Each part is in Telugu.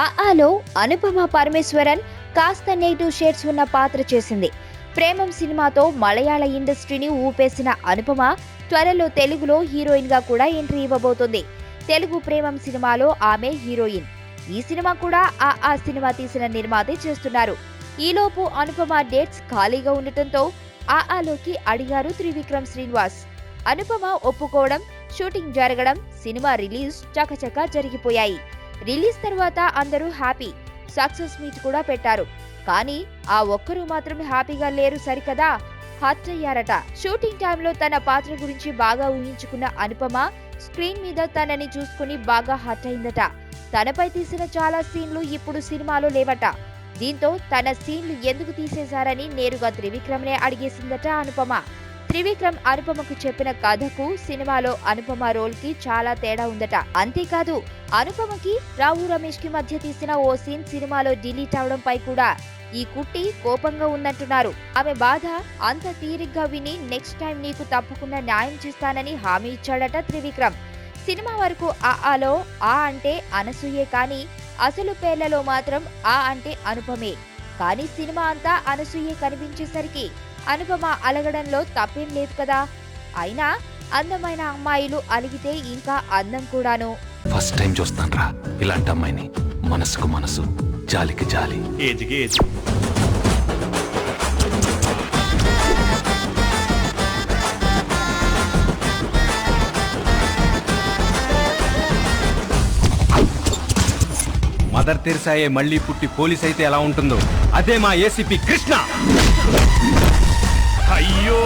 ఆలో అనుపమ పరమేశ్వరన్ కాస్త నెగిటివ్ షేడ్స్ ఉన్న పాత్ర చేసింది. ప్రేమం సినిమాతో మలయాళ ఇండస్ట్రీని ఊపేసిన అనుపమ త్వరలో తెలుగులో హీరోయిన్ గా కూడా ఎంట్రీ ఇవ్వబోతోంది. తెలుగు ప్రేమం సినిమాలో ఆమె హీరోయిన్. ఈ సినిమా కూడా ఆ సినిమా తీసిన నిర్మాతే చేస్తున్నారు. ఈలోపు అనుపమ డేట్స్ ఖాళీగా ఉండటంతో ఆలోకి అడిగారు త్రివిక్రమ్ శ్రీనివాస్. అనుపమ ఒప్పుకోవడం, షూటింగ్ జరగడం, సినిమా రిలీజ్ చకచకా జరిగిపోయాయి. రిలీజ్ తర్వాత అందరూ హ్యాపీ, సక్సెస్ మీట్ కూడా పెట్టారు. కానీ ఆ ఒక్కరు మాత్రం హ్యాపీగా లేరు సరికదా, హర్ట్ అయ్యారట. షూటింగ్ టైంలో తన పాత్ర గురించి బాగా ఊహించుకున్న అనుపమ స్క్రీన్ మీద తనని చూసుకుని బాగా హర్ట్ అయిందట. తనపై తీసిన చాలా సీన్లు ఇప్పుడు సినిమాలో లేవట. దీంతో తన సీన్లు ఎందుకు తీసేశారని నేరుగా త్రివిక్రమ్నే అడిగేసిందట అనుపమ. త్రివిక్రమ్ అనుపమకు చెప్పిన కథకు సినిమాలో అనుపమ రోల్ కి చాలా తేడా ఉందట. అంతేకాదు అనుపమకి రావు రమేష్ కి మధ్య తీసిన ఓ సీన్ సినిమాలో డిలీట్ అవడంపై కూడా ఈ కుట్టి కోపంగా ఉందంటున్నారు. ఆమె బాధ అంత తీరిగ్గా విని నెక్స్ట్ టైం నీకు తప్పకుండా న్యాయం చేస్తానని హామీ ఇచ్చాడట త్రివిక్రమ్. సినిమా వరకు ఆలో అంటే అనసూయే, కానీ అసలు పేర్లలో మాత్రం అంటే అనుపమే. కానీ సినిమా అంతా అనసూయే కనిపించేసరికి అనుపమ అలగడంలో తప్పేం లేదు కదా. అయినా అందమైన అమ్మాయిలు అలిగితే ఇంకా అందం కూడాను. ఫస్ట్ టైం చూస్తాన్రా ఇలాంటి అమ్మాయిని. మనసుకు మనసు, జాలికి జాలి. ఏజ్కి ఏజ్. మదర్ తెరిసాయే మళ్ళీ పుట్టి పోలీస్ అయితే ఎలా ఉంటుందో అదే మా ఏసీపీ కృష్ణ. అయ్యో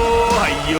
అయ్యో.